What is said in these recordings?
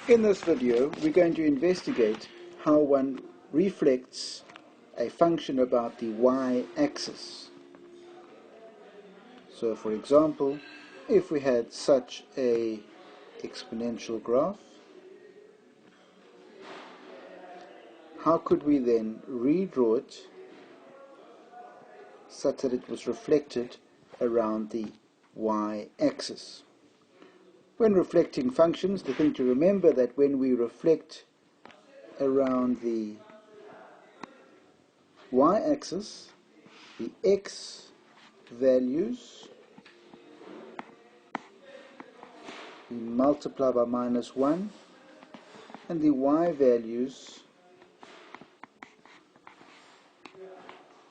In this video, we're going to investigate how one reflects a function about the y-axis. So, for example, if we had such a exponential graph, how could we then redraw it such that it was reflected around the y-axis? When reflecting functions, the thing to remember that when we reflect around the y-axis, the x values we multiply by -1, and the y values,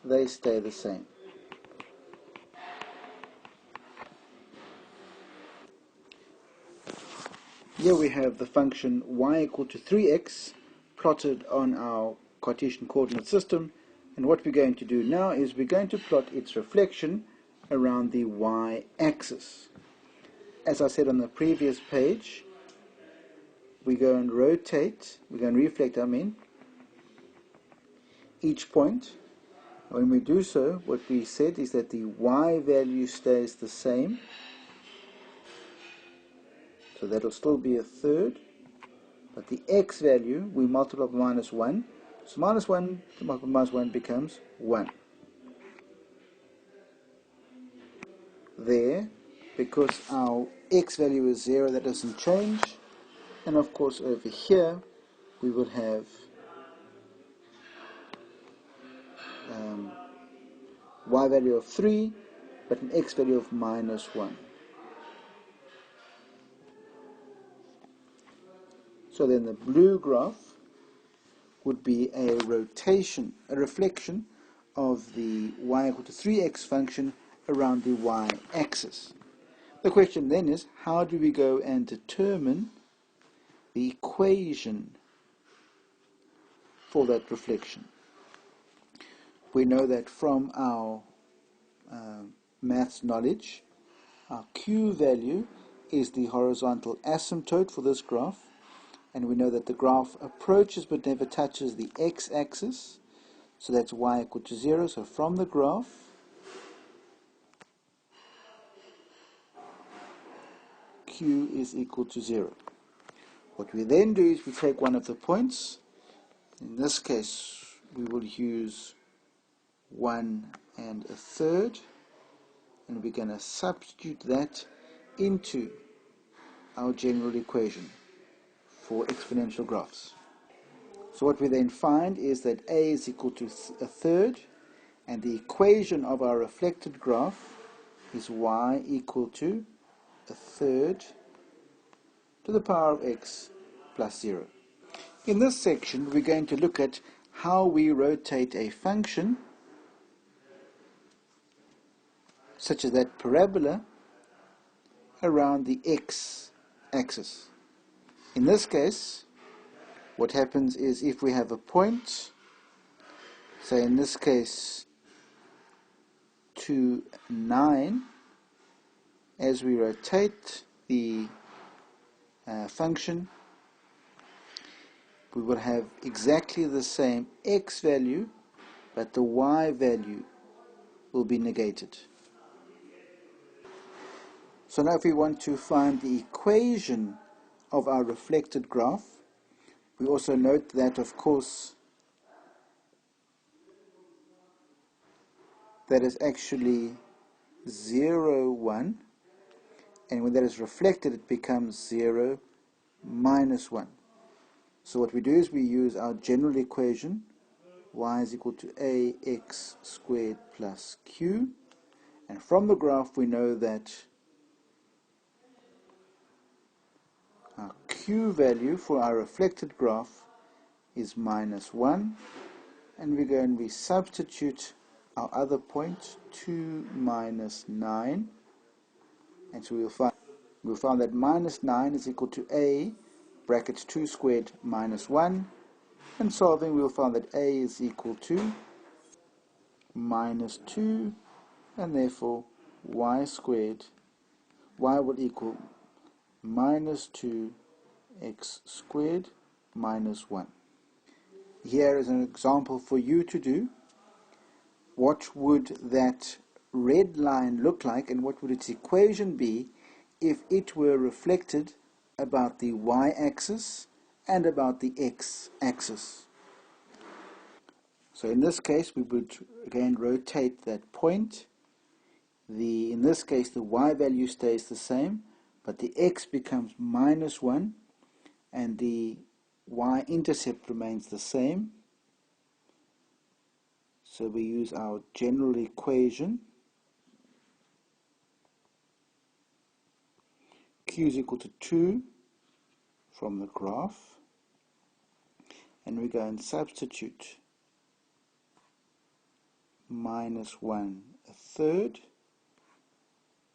they stay the same. Here we have the function y equal to 3x plotted on our Cartesian coordinate system, and what we're going to do now is we're going to plot its reflection around the y-axis. As I said on the previous page, we go and rotate, we're going to reflect, each point. When we do so, what we said is that the y value stays the same. So that will still be a third. But the x value, we multiply by -1. So -1 to multiply by -1 becomes 1. There, because our x value is 0, that doesn't change. And of course over here, we will have y value of 3, but an x value of -1. So then the blue graph would be a rotation, a reflection of the y equal to 3x function around the y-axis. The question then is, how do we go and determine the equation for that reflection? We know that from our maths knowledge, our q value is the horizontal asymptote for this graph, and we know that the graph approaches but never touches the x-axis, so that's y equal to 0. So from the graph, q is equal to 0. What we then do is we take one of the points. In this case, we will use 1 1/3, and we're going to substitute that into our general equation for exponential graphs. So what we then find is that a is equal to 1/3, and the equation of our reflected graph is y equal to 1/3 to the power of x plus 0. In this section, we're going to look at how we rotate a function such as that parabola around the x-axis. In this case, what happens is if we have a point, say in this case 2, 9, as we rotate the function, we will have exactly the same x value, but the y value will be negated. So now if we want to find the equation of our reflected graph, we also note that, of course, that is actually 0, 1, and when that is reflected, it becomes 0, -1. So what we do is we use our general equation, y is equal to ax squared plus q, and from the graph we know that our q value for our reflected graph is -1, and we go and we substitute our other point, 2 9, and so we'll find that -9 is equal to a brackets 2 squared -1, and solving we'll find that a is equal to -2, and therefore y squared, y will equal -2 x squared minus 1. Here is an example for you to do. What would that red line look like, and what would its equation be if it were reflected about the y-axis and about the x-axis? So in this case we would again rotate that point. In this case the y value stays the same, but the x becomes minus 1 and the y-intercept remains the same. So we use our general equation. Q is equal to 2 from the graph, and we go and substitute minus 1 a third,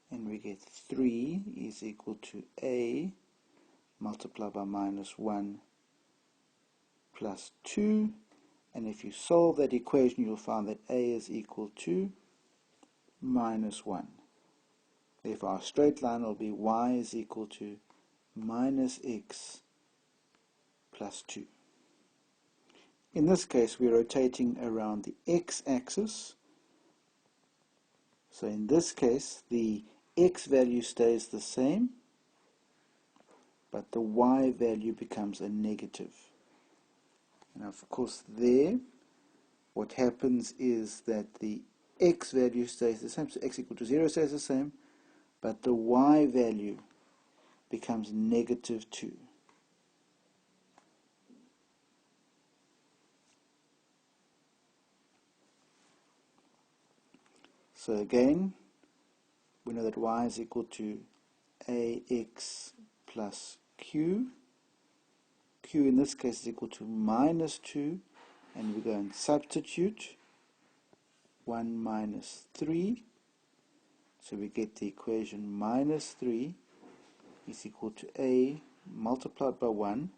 and we get 3 is equal to a multiplied by minus 1 plus 2, and if you solve that equation you'll find that a is equal to minus 1. Therefore our straight line will be y is equal to minus x plus 2. In this case we're rotating around the x-axis, so in this case the x value stays the same, but the y value becomes a negative. And of course there, what happens is that the x value stays the same, so x equal to 0 stays the same, but the y value becomes negative 2. So again, we know that y is equal to ax plus q. Q in this case is equal to minus 2, and we go and substitute 1 minus 3. So we get the equation minus 3 is equal to a multiplied by 1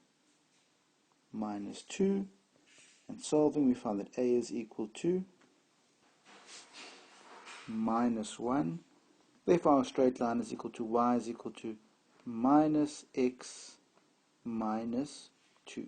minus 2, and solving we find that a is equal to minus 1. Therefore our straight line is equal to y is equal to minus x minus 2.